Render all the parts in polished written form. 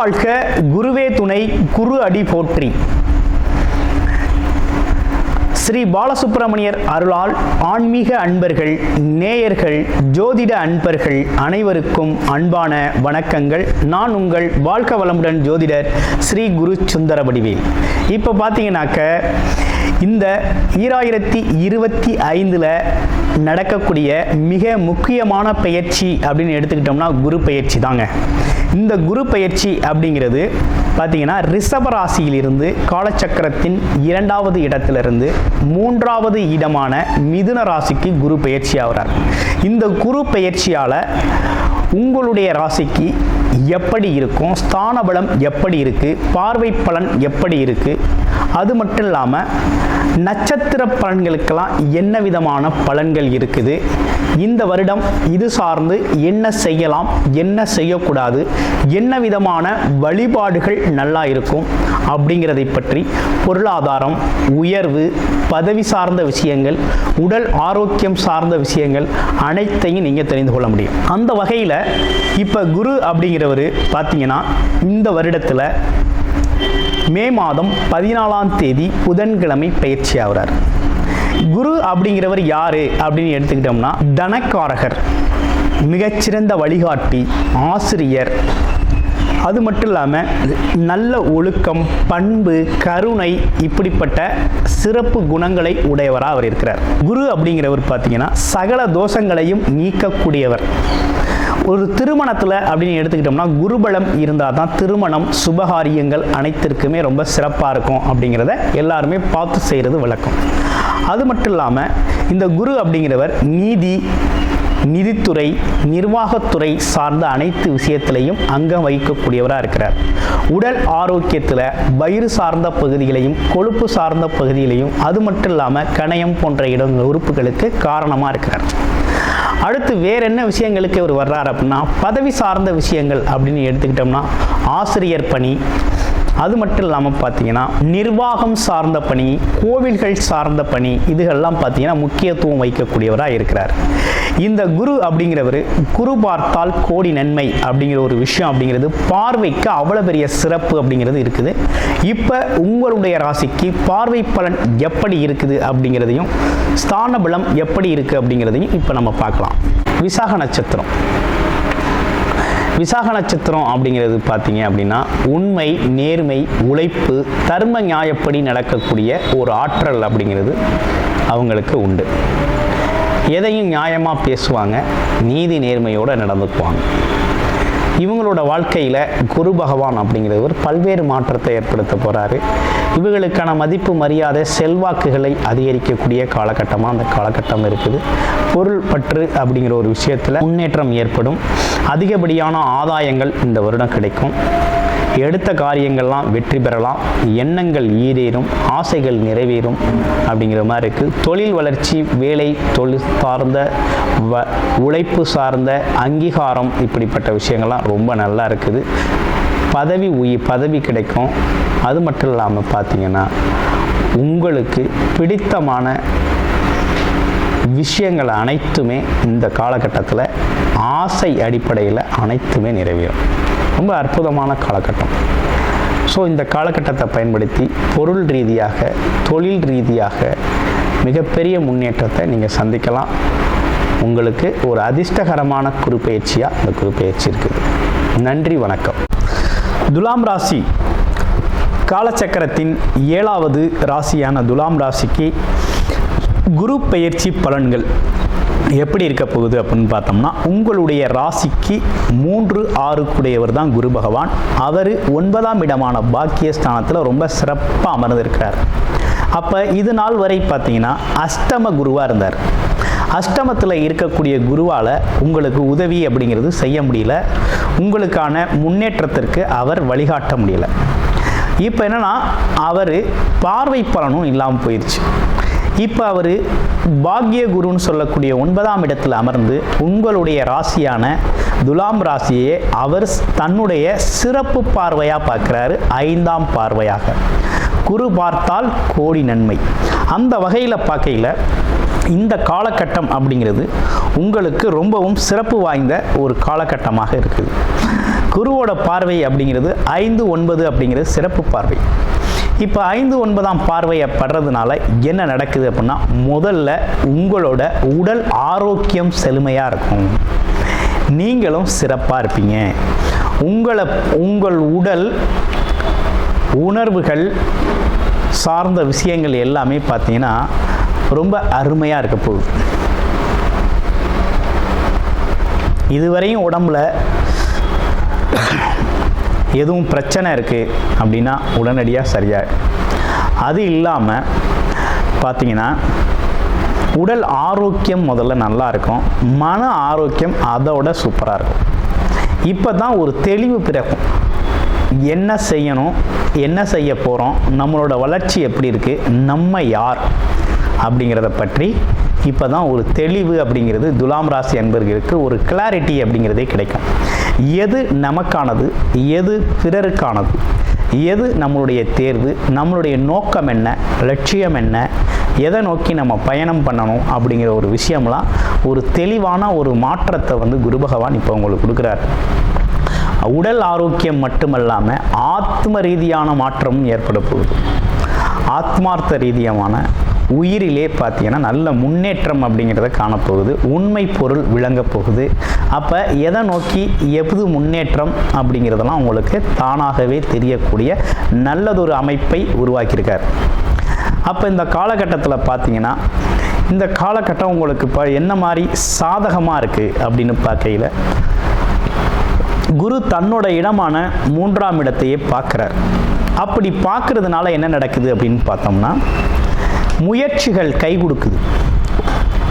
வாழ்க, குருவே துணை, குரு அடி போற்றி. ஸ்ரீ பாலசுப்பிரமணியர் அருளால் ஆன்மீக அன்பர்கள், நேயர்கள், ஜோதிட அன்பர்கள் அனைவருக்கும் அன்பான வணக்கங்கள். நான் உங்கள் வாழ்க வளமுடன் ஜோதிடர் ஸ்ரீ குரு சுந்தரவடிவேல். இப்போ பார்த்தீங்கன்னாக்க இந்த 2025 நடக்கக்கூடிய மிக முக்கியமான பயிற்சி அப்படின்னு எடுத்துக்கிட்டோம்னா குரு பயிற்சி தாங்க. இந்த குரு பயிற்சி அப்படிங்கிறது பார்த்தீங்கன்னா ரிஷப ராசியிலிருந்து காலச்சக்கரத்தின் 2வது இடத்திலிருந்து 3வது இடமான மிதுன ராசிக்கு குரு பயிற்சி ஆகிறார். இந்த குரு பயிற்சியால் உங்களுடைய ராசிக்கு எப்படி இருக்கும், ஸ்தான பலம் எப்படி இருக்குது, பார்வை பலன் எப்படி இருக்குது, அது மட்டும் இல்லாமல் நட்சத்திர பலன்களுக்கெல்லாம் என்ன விதமான பலன்கள் இருக்குது, இந்த வருடம் இது சார்ந்து என்ன செய்யலாம், என்ன செய்யக்கூடாது, என்ன விதமான வழிபாடுகள் நல்லா இருக்கும் அப்படிங்கிறதை பற்றி பொருளாதாரம், உயர்வு, பதவி சார்ந்த விஷயங்கள், உடல் ஆரோக்கியம் சார்ந்த விஷயங்கள் அனைத்தையும் நீங்கள் தெரிந்து கொள்ள முடியும். அந்த வகையில் இப்போ குரு அப்படிங்கிறவர் பார்த்தீங்கன்னா இந்த வருடத்தில் மே மாதம் 14ஆம் தேதி புதன்கிழமை பயிற்சி ஆகிறார். குரு அப்படிங்கிறவர் யாரு அப்படின்னு எடுத்துக்கிட்டோம்னா தனக்காரகர், மிகச்சிறந்த வழிகாட்டி, ஆசிரியர், அது மட்டும் இல்லாமல் நல்ல ஒழுக்கம், பண்பு, கருணை இப்படிப்பட்ட சிறப்பு குணங்களை உடையவராக அவர் இருக்கிறார். குரு அப்படிங்கிறவர் பார்த்தீங்கன்னா சகல தோஷங்களையும் நீக்கக்கூடியவர். ஒரு திருமணத்தில் அப்படின்னு எடுத்துக்கிட்டோம்னா குருபலம் இருந்தால் தான் திருமணம், சுபகாரியங்கள் அனைத்திற்குமே ரொம்ப சிறப்பாக இருக்கும் அப்படிங்கிறத எல்லாருமே பார்த்து செய்கிறது வழக்கம். அது மட்டும் இல்லாமல் இந்த குரு அப்படிங்கிறவர் நிதித்துறை, நிர்வாகத்துறை சார்ந்த அனைத்து விஷயத்திலையும் அங்கம் வகிக்கக்கூடியவராக இருக்கிறார். உடல் ஆரோக்கியத்தில் வயிறு சார்ந்த பகுதிகளையும், கொழுப்பு சார்ந்த பகுதிகளையும், அது மட்டும் இல்லாமல் கணையம் போன்ற உறுப்புகளுக்கு காரணமாக இருக்கிறார். அடுத்து வேற என்ன விஷயங்களுக்கு இவர் வர்றார் அப்படின்னா பதவி சார்ந்த விஷயங்கள் அப்படின்னு எடுத்துக்கிட்டோம்னா ஆசிரியர் பணி, அது மட்டும் இல்லாமல் பார்த்தீங்கன்னா நிர்வாகம் சார்ந்த பணி, கோவில்கள் சார்ந்த பணி, இதுகள்லாம் பார்த்தீங்கன்னா முக்கியத்துவம் வைக்கக்கூடியவராக இருக்கிறார். இந்த குரு அப்படிங்கிறவர் குரு பார்த்தால் கோடி நன்மை அப்படிங்கிற ஒரு விஷயம் அப்படிங்கிறது பார்வைக்கு அவ்வளோ பெரிய சிறப்பு அப்படிங்கிறது இருக்குது. இப்போ உங்களுடைய ராசிக்கு பார்வை பலன் எப்படி இருக்குது அப்படிங்கிறதையும், ஸ்தான பலம் எப்படி இருக்குது அப்படிங்கிறதையும் இப்போ நம்ம பார்க்கலாம். விசாக நட்சத்திரம். விசாக நட்சத்திரம் அப்படிங்கிறது பார்த்தீங்க அப்படின்னா உண்மை, நேர்மை, உழைப்பு, தர்ம நியாயப்படி நடக்கக்கூடிய ஒரு ஆற்றல் அப்படிங்கிறது அவங்களுக்கு உண்டு. எதையும் நியாயமாக பேசுவாங்க, நீதி நேர்மையோடு நடந்துக்குவாங்க. இவங்களோட வாழ்க்கையில் குரு பகவான் அப்படிங்கிறவர் பல்வேறு மாற்றத்தை ஏற்படுத்த போகிறாரு. இவர்களுக்கான மதிப்பு, மரியாதை, செல்வாக்குகளை அதிகரிக்கக்கூடிய காலகட்டமாக அந்த காலகட்டம் இருக்குது. பொருள் பற்று அப்படிங்கிற ஒரு விஷயத்தில் முன்னேற்றம் ஏற்படும். அதிகப்படியான ஆதாயங்கள் இந்த வருடம் கிடைக்கும். எடுத்த காரியங்கள்லாம் வெற்றி பெறலாம். எண்ணங்கள் ஈடேறும், ஆசைகள் நிறைவேறும் அப்படிங்கிற மாதிரி இருக்குது. தொழில் வளர்ச்சி, வேலை, தொழில் சார்ந்த உழைப்பு சார்ந்த அங்கீகாரம் இப்படிப்பட்ட விஷயங்கள்லாம் ரொம்ப நல்லா இருக்குது. பதவி கிடைக்கும். அது மட்டும் இல்லாமல் பார்த்தீங்கன்னா உங்களுக்கு பிடித்தமான விஷயங்கள் அனைத்துமே இந்த காலகட்டத்தில் ஆசை அடிப்படையில் அனைத்துமே நிறைவேறும். ரொம்ப அற்புதமான காலகட்டம். ஸோ இந்த காலகட்டத்தை பயன்படுத்தி பொருள் ரீதியாக, தொழில் ரீதியாக மிகப்பெரிய முன்னேற்றத்தை நீங்கள் சந்திக்கலாம். உங்களுக்கு ஒரு அதிர்ஷ்டகரமான குரு பயிற்சியாக இந்த குரு பயிற்சி இருக்குது. நன்றி, வணக்கம். துலாம் ராசி காலச்சக்கரத்தின் 7வது ராசியான துலாம் ராசிக்கு குரு பயிற்சி பலன்கள் எப்படி இருக்க போகுது அப்படின்னு பார்த்தோம்னா உங்களுடைய ராசிக்கு 3, 6 கூடையவர் தான் குரு பகவான். அவர் 9ஆம் இடமான பாக்கியஸ்தானத்தில் ரொம்ப சிறப்பாக அமர்ந்திருக்கிறார். அப்போ இது நாள் வரை பார்த்தீங்கன்னா அஷ்டம குருவாக இருந்தார். அஷ்டமத்தில் இருக்கக்கூடிய குருவால் உங்களுக்கு உதவி அப்படிங்கிறது செய்ய முடியல. உங்களுக்கான முன்னேற்றத்திற்கு அவர் வழிகாட்ட முடியல. இப்போ என்னன்னா அவர் பார்வை பலனும் இல்லாமல் போயிடுச்சு. இப்போ அவர் பாக்ய குருன்னு சொல்லக்கூடிய 9ஆம் இடத்தில் அமர்ந்து உங்களுடைய ராசியான துலாம் ராசியை அவர் தன்னுடைய சிறப்பு பார்வையாக பார்க்குறாரு. 5ஆம் பார்வையாக குரு பார்த்தால் கோடி நன்மை. அந்த வகையில் பார்க்கையில் இந்த காலகட்டம் அப்படிங்கிறது உங்களுக்கு ரொம்பவும் சிறப்பு வாய்ந்த ஒரு காலகட்டமாக இருக்குது. குருவோட பார்வை அப்படிங்கிறது 5-9 அப்படிங்கிறது சிறப்பு பார்வை. இப்போ 5-9ஆம் பார்வையை படுறதுனால என்ன நடக்குது அப்படின்னா, முதல்ல உங்களோட உடல் ஆரோக்கியம் செழுமையாக இருக்கும், நீங்களும் சிறப்பாக இருப்பீங்க. உங்கள் உடல் உணர்வுகள் சார்ந்த விஷயங்கள் எல்லாமே பார்த்தீங்கன்னா ரொம்ப அருமையாக இருக்க போகுது. இதுவரையும் உடம்புல எதுவும் பிரச்சனை இருக்குது அப்படின்னா உடனடியாக சரியாக. அது இல்லாமல் பார்த்தீங்கன்னா உடல் ஆரோக்கியம் முதல்ல நல்லா இருக்கும், மன ஆரோக்கியம் அதோட சூப்பராக இருக்கும். இப்போ தான் ஒரு தெளிவு பிறக்கும், என்ன செய்யணும், என்ன செய்ய போகிறோம், நம்மளோட வளர்ச்சி எப்படி இருக்குது, நம்ம யார் அப்படிங்கிறத பற்றி இப்போ தான் ஒரு தெளிவு அப்படிங்கிறது துலாம் ராசி அன்பர்களுக்கு ஒரு கிளாரிட்டி அப்படிங்கிறதே கிடைக்கும். எது நமக்கானது, எது பிறருக்கானது, எது நம்மளுடைய தேர்வு, நம்மளுடைய நோக்கம் என்ன, லட்சியம் என்ன, எதை நோக்கி நம்ம பயணம் பண்ணணும் அப்படிங்கிற ஒரு விஷயம்லாம் ஒரு தெளிவான ஒரு மாற்றத்தை வந்து குரு பகவான் இப்போ உங்களுக்கு கொடுக்குறாரு. உடல் ஆரோக்கியம் மட்டுமல்லாமல் ஆத்ம ரீதியான மாற்றமும் ஏற்பட போகுது. ஆத்மார்த்த ரீதியான உயிரிலே பார்த்தீங்கன்னா நல்ல முன்னேற்றம் அப்படிங்கிறத காணப்போகுது, உண்மை பொருள் விளங்க போகுது. அப்போ எதை நோக்கி எது முன்னேற்றம் அப்படிங்கிறதெல்லாம் உங்களுக்கு தானாகவே தெரியக்கூடிய நல்லதொரு அமைப்பை உருவாக்கியிருக்கார். அப்போ இந்த காலகட்டத்தில் பார்த்தீங்கன்னா இந்த காலகட்டம் உங்களுக்கு இப்போ என்ன மாதிரி சாதகமாக இருக்குது அப்படின்னு பார்க்கையில், குரு தன்னோட இடமான 3ஆம் இடத்தையே பார்க்குறார். அப்படி பார்க்கறதுனால என்ன நடக்குது அப்படின்னு பார்த்தோம்னா, முயற்சிகள் கை கொடுக்குது.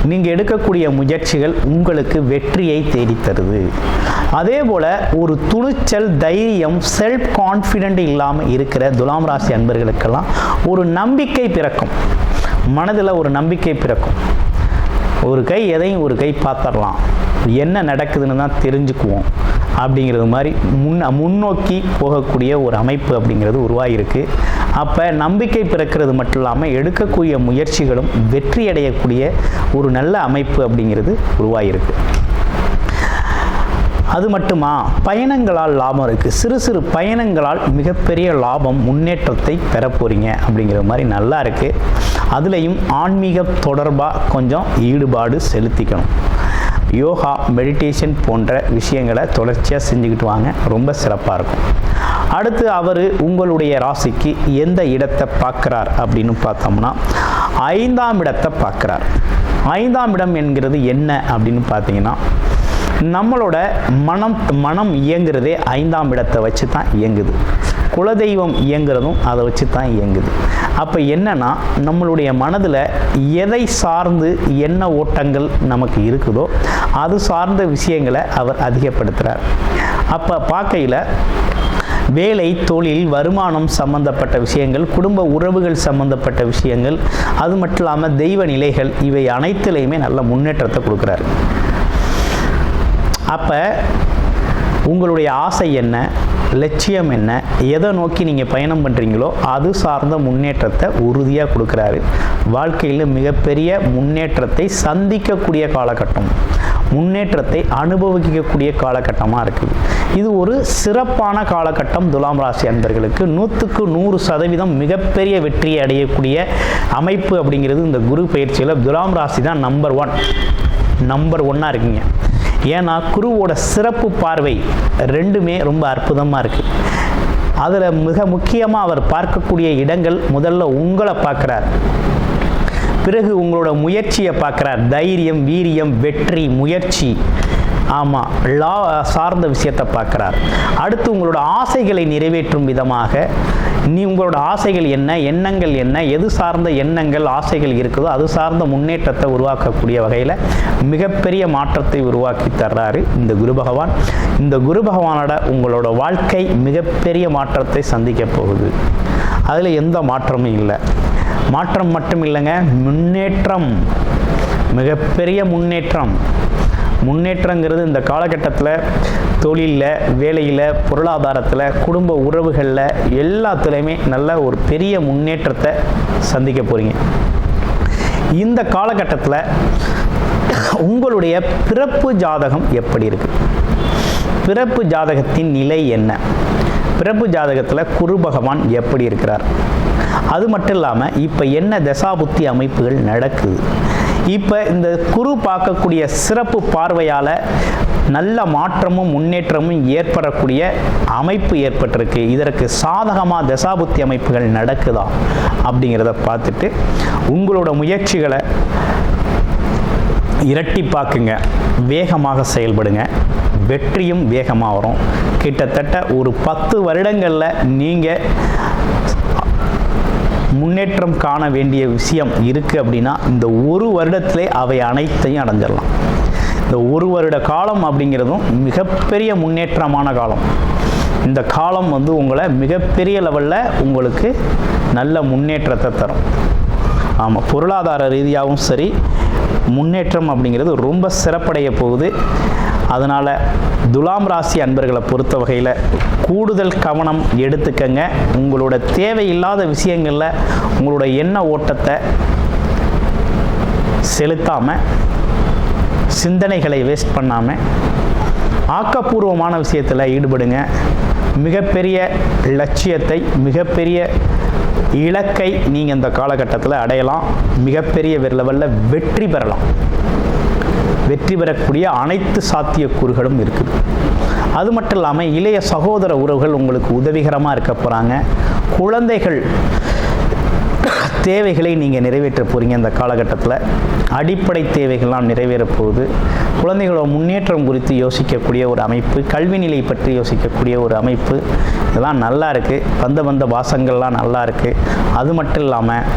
நீங்கள் எடுக்கக்கூடிய முயற்சிகள் உங்களுக்கு வெற்றியை தேடித்தருது. அதே போல் ஒரு துணிச்சல், தைரியம், செல்ஃப் கான்ஃபிடென்ட் இல்லாமல் இருக்கிற துலாம் ராசி அன்பர்களுக்கெல்லாம் ஒரு நம்பிக்கை பிறக்கும், மனதில் ஒரு நம்பிக்கை பிறக்கும். ஒரு கை எதையும் ஒரு கை பார்த்துடலாம், என்ன நடக்குதுன்னு தான் தெரிஞ்சுக்குவோம் அப்படிங்கிறது மாதிரி முன்னோக்கி போகக்கூடிய ஒரு அமைப்பு அப்படிங்கிறது உருவாகிருக்கு. அப்போ நம்பிக்கை பிறக்கிறது மட்டும் இல்லாமல் எடுக்கக்கூடிய முயற்சிகளும் வெற்றி அடையக்கூடிய ஒரு நல்ல அமைப்பு அப்படிங்கிறது உருவாகிருக்கு. அது மட்டுமா, பயணங்களால் லாபம் இருக்குது. சிறு சிறு பயணங்களால் மிகப்பெரிய லாபம், முன்னேற்றத்தை பெற போகிறீங்க அப்படிங்கிற மாதிரி நல்லா இருக்குது. அதுலேயும் ஆன்மீக தொடர்பாக கொஞ்சம் ஈடுபாடு செலுத்திக்கணும். யோகா, மெடிடேஷன் போன்ற விஷயங்களை தொடர்ச்சியாக செஞ்சுக்கிட்டு வாங்க, ரொம்ப சிறப்பாக இருக்கும். அடுத்து அவர் உங்களுடைய ராசிக்கு எந்த இடத்தை பார்க்குறார் அப்படின்னு பார்த்தோம்னா 5ஆம் இடத்தை பார்க்குறார். 5ஆம் இடம் என்கிறது என்ன அப்படின்னு பார்த்தீங்கன்னா, நம்மளோட மனம் இயங்குறதே 5ஆம் இடத்தை வச்சு தான் இயங்குது. குலதெய்வம் இயங்குறதும் அதை வச்சு தான் இயங்குது. அப்போ என்னன்னா, நம்மளுடைய மனதில் எதை சார்ந்து என்ன ஓட்டங்கள் நமக்கு இருக்குதோ அது சார்ந்த விஷயங்களை அவர் அதிகப்படுத்துகிறார். அப்போ பார்க்கையில் வேலை, தொழில், வருமானம் சம்பந்தப்பட்ட விஷயங்கள், குடும்ப உறவுகள் சம்பந்தப்பட்ட விஷயங்கள், அது மட்டும் இல்லாமல் தெய்வ நிலைகள், இவை அனைத்துலேயுமே நல்ல முன்னேற்றத்தை கொடுக்குறாரு. அப்போ உங்களுடைய ஆசை என்ன, லட்சியம் என்ன, எதை நோக்கி நீங்கள் பயணம் பண்ணுறீங்களோ அது சார்ந்த முன்னேற்றத்தை உறுதியாக கொடுக்குறாரு. வாழ்க்கையில் மிகப்பெரிய முன்னேற்றத்தை சந்திக்கக்கூடிய காலகட்டம், முன்னேற்றத்தை அனுபவிக்கக்கூடிய காலகட்டமாக இருக்குது. இது ஒரு சிறப்பான காலகட்டம். துலாம் ராசி அன்பர்களுக்கு 100க்கு 100% மிகப்பெரிய வெற்றியை அடையக்கூடிய அமைப்பு அப்படிங்கிறது இந்த குரு பயிற்சியில் துலாம் ராசி தான் நம்பர் 1 இருக்குங்க. ஏன்னா குருவோட சிறப்பு பார்வை ரெண்டுமே ரொம்ப அற்புதமாக இருக்குது. அதில் மிக முக்கியமாக அவர் பார்க்கக்கூடிய இடங்கள், முதல்ல உங்களை பார்க்குறார், பிறகு உங்களோட முயற்சியை பார்க்குறார். தைரியம், வீரியம், வெற்றி, முயற்சி, ஆமாம், லா சார்ந்த விஷயத்தை பார்க்குறார். அடுத்து உங்களோட ஆசைகளை நிறைவேற்றும் விதமாக உங்களோட ஆசைகள் என்ன, எண்ணங்கள் என்ன, எது சார்ந்த எண்ணங்கள், ஆசைகள் இருக்குதோ அது சார்ந்த முன்னேற்றத்தை உருவாக்கக்கூடிய வகையில் மிகப்பெரிய மாற்றத்தை உருவாக்கி தர்றாரு இந்த குரு பகவான். இந்த குரு பகவானோட உங்களோட வாழ்க்கை மிகப்பெரிய மாற்றத்தை சந்திக்க போகுது. அதில் எந்த மாற்றமும் இல்லை. மாற்றம் மட்டும் இல்லைங்க, முன்னேற்றம், மிகப்பெரிய முன்னேற்றங்கிறது இந்த காலகட்டத்தில் தொழிலில், வேலையில், பொருளாதாரத்தில், குடும்ப உறவுகளில் எல்லாத்துலேயுமே நல்ல ஒரு பெரிய முன்னேற்றத்தை சந்திக்க போகிறீங்க. இந்த காலகட்டத்தில் உங்களுடைய பிறப்பு ஜாதகம் எப்படி இருக்குது? பிறப்பு ஜாதகத்தின் நிலை என்ன, பிறப்பு ஜாதகத்தில் குரு பகவான் எப்படி இருக்கிறார், அது மட்டும் இல்லாமல் இப்போ என்ன தசாபுத்தி அமைப்புகள் நடக்குது, இப்போ இந்த குரு பார்க்கக்கூடிய சிறப்பு பார்வையால் நல்ல மாற்றமும் முன்னேற்றமும் ஏற்படக்கூடிய அமைப்பு ஏற்பட்டிருக்கு, இதற்கு சாதகமாக தசாபுத்தி அமைப்புகள் நடக்குதா அப்படிங்கிறத பார்த்துட்டு உங்களோட முயற்சிகளை இரட்டிப்பாக்குங்க, வேகமாக செயல்படுங்க, வெற்றியும் வேகமாக வரும். கிட்டத்தட்ட ஒரு 10 வருடங்களில் நீங்கள் முன்னேற்றம் காண வேண்டிய விஷயம் இருக்குது அப்படின்னா இந்த ஒரு வருடத்திலே அவை அனைத்தையும் அடைஞ்சிடலாம். இந்த ஒரு வருட காலம் அப்படிங்கிறதும் மிகப்பெரிய முன்னேற்றமான காலம். இந்த காலம் உங்களை மிகப்பெரிய லெவலில் உங்களுக்கு நல்ல முன்னேற்றத்தை தரும். ஆமாம், பொருளாதார ரீதியாகவும் சரி முன்னேற்றம் அப்படிங்கிறது ரொம்ப சிறப்படைய போகுது. அதனால் துலாம் ராசி அன்பர்களை பொறுத்த வகையில் கூடுதல் கவனம் எடுத்துக்கங்க. உங்களோட தேவையில்லாத விஷயங்களில் உங்களோட எண்ண ஓட்டத்தை செலுத்தாமல், சிந்தனைகளை வேஸ்ட் பண்ணாமல் ஆக்கப்பூர்வமான விஷயத்தில் ஈடுபடுங்க. மிகப்பெரிய லட்சியத்தை, மிகப்பெரிய இலக்கை நீங்கள் இந்த காலகட்டத்தில் அடையலாம். மிகப்பெரிய லெவலில் வெற்றி பெறலாம். வெற்றி பெறக்கூடிய அனைத்து சாத்தியக்கூறுகளும் இருக்குது. அது மட்டும் இல்லாமல் இளைய சகோதர உறவுகள் உங்களுக்கு உதவிகரமாக இருக்க போகிறாங்க. குழந்தைகள் தேவைகளை நீங்கள் நிறைவேற்ற போகிறீங்க. இந்த காலகட்டத்தில் அடிப்படை தேவைகள்லாம் நிறைவேற போகுது. குழந்தைகளோட முன்னேற்றம் குறித்து யோசிக்கக்கூடிய ஒரு அமைப்பு, கல்வி நிலை பற்றி யோசிக்கக்கூடிய ஒரு அமைப்பு, இதெல்லாம் நல்லா இருக்குது. வந்த வாசங்கள்லாம் நல்லா இருக்குது. அது மட்டும் இல்லாமல்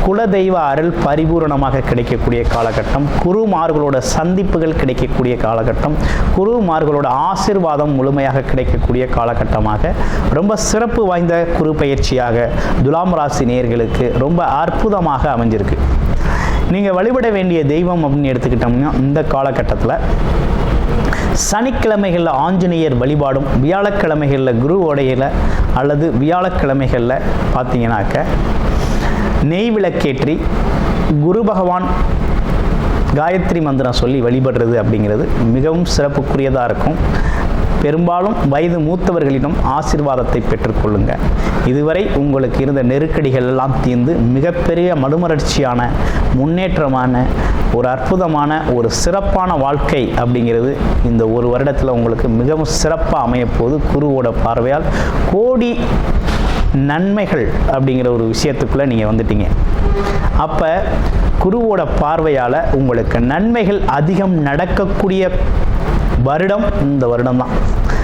குலதெய்வ அருள் பரிபூரணமாக கிடைக்கக்கூடிய காலகட்டம், குருமார்களோட சந்திப்புகள் கிடைக்கக்கூடிய காலகட்டம், குருமார்களோட ஆசீர்வாதம் முழுமையாக கிடைக்கக்கூடிய காலகட்டமாக ரொம்ப சிறப்பு வாய்ந்த குரு பயிற்சியாக துலாம் ராசி நேயர்களுக்கு ரொம்ப அற்புதமாக அமைஞ்சிருக்கு. நீங்கள் வழிபட வேண்டிய தெய்வம் அப்படின்னு எடுத்துக்கிட்டோம்னா இந்த காலகட்டத்தில் சனிக்கிழமைகளில் ஆஞ்சநேயர் வழிபாடும், வியாழக்கிழமைகளில் குரு உடையில் அல்லது வியாழக்கிழமைகளில் பார்த்தீங்கன்னாக்க நெய் விளக்கேற்றி குரு பகவான் காயத்ரி மந்திரம் சொல்லி வழிபடுறது அப்படிங்கிறது மிகவும் சிறப்புக்குரியதாக இருக்கும். பெரும்பாலும் வயது மூத்தவர்களிடம் ஆசீர்வாதத்தை பெற்றுக்கொள்ளுங்க. இதுவரை உங்களுக்கு இருந்த நெருக்கடிகள் எல்லாம் தீர்ந்து மிகப்பெரிய மறுமலர்ச்சியான முன்னேற்றமான ஒரு அற்புதமான ஒரு சிறப்பான வாழ்க்கை அப்படிங்கிறது இந்த ஒரு வருடத்தில் உங்களுக்கு மிகவும் சிறப்பாக அமையப்போது. குருவோட பார்வையால் கோடி நன்மைகள் அப்படிங்கிற ஒரு விஷயத்துக்குள்ளே நீங்கள் வந்துட்டீங்க. அப்போ குருவோட பார்வையால் உங்களுக்கு நன்மைகள் அதிகம் நடக்கக்கூடிய வருடம் இந்த வருடம் தான்.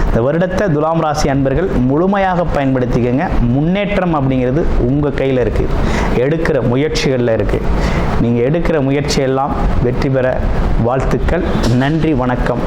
இந்த வருடத்தை துலாம் ராசி அன்பர்கள் முழுமையாக பயன்படுத்திக்கங்க. முன்னேற்றம் அப்படிங்கிறது உங்கள் கையில் இருக்குது, எடுக்கிற முயற்சிகளில் இருக்குது. நீங்கள் எடுக்கிற முயற்சியெல்லாம் வெற்றி பெற வாழ்த்துக்கள். நன்றி, வணக்கம்.